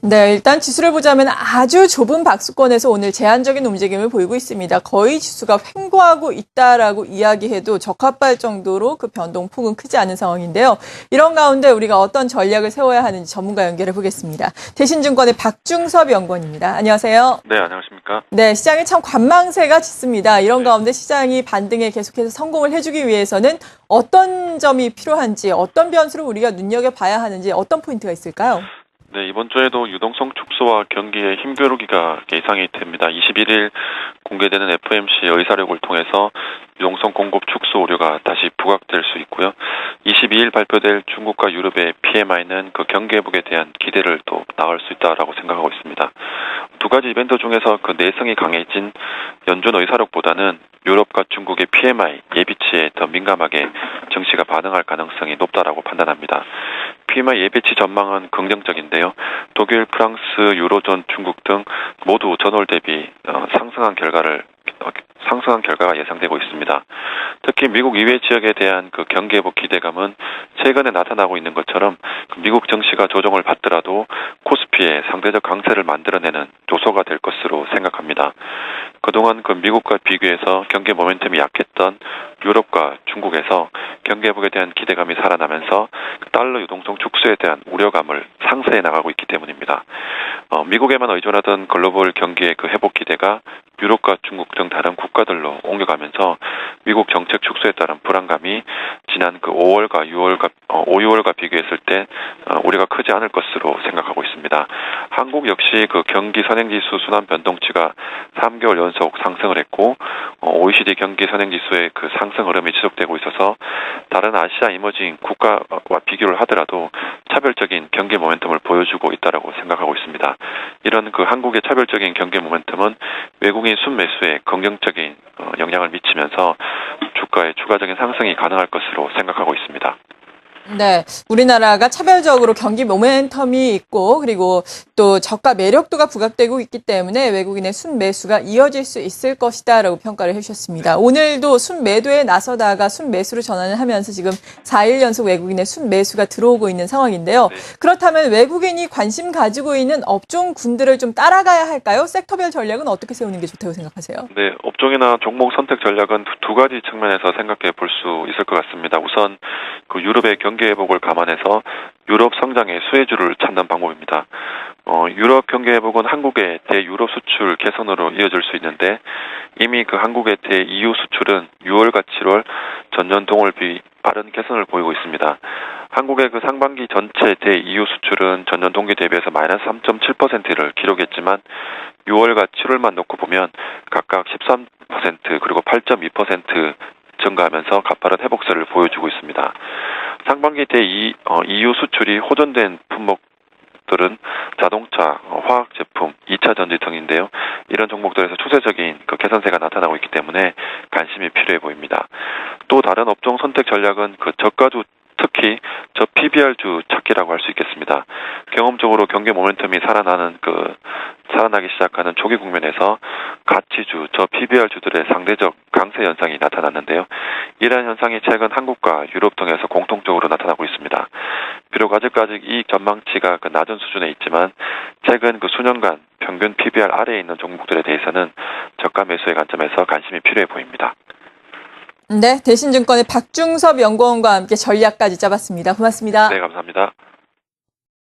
네, 일단 지수를 보자면 아주 좁은 박스권에서 오늘 제한적인 움직임을 보이고 있습니다. 거의 지수가 횡보하고 있다라고 이야기해도 적합할 정도로 그 변동폭은 크지 않은 상황인데요. 이런 가운데 우리가 어떤 전략을 세워야 하는지 전문가 연결해 보겠습니다. 대신증권의 박중섭 연구원입니다. 안녕하세요. 네, 안녕하십니까. 네, 시장이 참 관망세가 짙습니다. 이런 가운데 시장이 반등에 계속해서 성공을 해주기 위해서는 어떤 점이 필요한지, 어떤 변수를 우리가 눈여겨봐야 하는지 어떤 포인트가 있을까요? 네, 이번 주에도 유동성 축소와 경기의 힘겨루기가 예상이 됩니다. 21일 공개되는 FOMC 의사록을 통해서 유동성 공급 축소 우려가 다시 부각될 수 있고요. 22일 발표될 중국과 유럽의 PMI는 그 경기 회복에 대한 기대를 또 낳을 수 있다라고 생각하고 있습니다. 두 가지 이벤트 중에서 그 내성이 강해진 연준 의사록보다는 유럽과 중국의 PMI 예비치에 더 민감하게 증시가 반응할 가능성이 높다라고 판단합니다. PMI 예비치 전망은 긍정적인데요. 독일, 프랑스, 유로존, 중국 등 모두 전월 대비 상승한 결과가 예상되고 있습니다. 특히 미국 이외 지역에 대한 그 경기 회복 기대감은 최근에 나타나고 있는 것처럼 미국 증시가 조정을 받더라도 코스피에 상대적 강세를 만들어내는 요소가 될 것으로 생각합니다. 그동안 그 미국과 비교해서 경기 모멘텀이 약했던 유럽과 중국에서 경기 회복에 대한 기대감이 살아나면서 달러 유동성 축소에 대한 우려감을 상쇄해 나가고 있기 때문입니다. 미국에만 의존하던 글로벌 경기의 그 회복 기대가 유럽과 중국 등 다른 국가들로 옮겨가면서 미국 정책 축소에 따른 불안감이 지난 그 5월과 6월과 비교했을 때 우려가 크지 않을 것으로 생각하고 있습니다. 한국 역시 그 경기 선행지수 순환 변동치가 3개월 연속 상승을 했고 OECD 경기 선행지수의 그 상승 흐름이 지속되고 있어서 다른 아시아 이머징 국가와 비교를 하더라도 차별적인 경기 모멘텀을 보여주고 있다라고 생각하고 있습니다. 이런 그 한국의 차별적인 경기 모멘텀은 외국인 순매수에 긍정적인 영향을 미치면서 주가의 추가적인 상승이 가능할 것으로 생각하고 있습니다. 네, 우리나라가 차별적으로 경기 모멘텀이 있고 그리고 또 저가 매력도가 부각되고 있기 때문에 외국인의 순매수가 이어질 수 있을 것이다라고 평가를 해주셨습니다. 오늘도 순매도에 나서다가 순매수로 전환을 하면서 지금 4일 연속 외국인의 순매수가 들어오고 있는 상황인데요. 그렇다면 외국인이 관심 가지고 있는 업종군들을 좀 따라가야 할까요? 섹터별 전략은 어떻게 세우는 게 좋다고 생각하세요? 네, 업종이나 종목 선택 전략은 두 가지 측면에서 생각해 볼 수 있을 것 같습니다. 우선 그 유럽의 경기 회복을 감안해서 유럽 성장의 수혜주를 찾는 방법입니다. 유럽 경기 회복은 한국의 대유럽 수출 개선으로 이어질 수 있는데 이미 그 한국의 대EU 수출은 6월과 7월 전년 동월 비 빠른 개선을 보이고 있습니다. 한국의 그 상반기 전체 대EU 수출은 전년 동기 대비해서 마이너스 3.7%를 기록했지만 6월과 7월만 놓고 보면 각각 13% 그리고 8.2% 증가하면서 가파른 회복세를 보여주고 있습니다. 상반기 때 EU 수출이 호전된 품목들은 자동차, 화학 제품, 2차 전지 등인데요. 이런 종목들에서 추세적인 그 개선세가 나타나고 있기 때문에 관심이 필요해 보입니다. 또 다른 업종 선택 전략은 그 저가주 특히 저 PBR주 찾기라고 할 수 있겠습니다. 경험적으로 경기 모멘텀이 살아나기 시작하는 초기 국면에서 가치주, 저 PBR주들의 상대적 강세 현상이 나타났는데요. 이러한 현상이 최근 한국과 유럽 등에서 공통적으로 나타나고 있습니다. 비록 아직까지 이익 전망치가 그 낮은 수준에 있지만 최근 그 수년간 평균 PBR 아래에 있는 종목들에 대해서는 저가 매수의 관점에서 관심이 필요해 보입니다. 네, 대신증권의 박중섭 연구원과 함께 전략까지 짜봤습니다. 고맙습니다. 네, 감사합니다.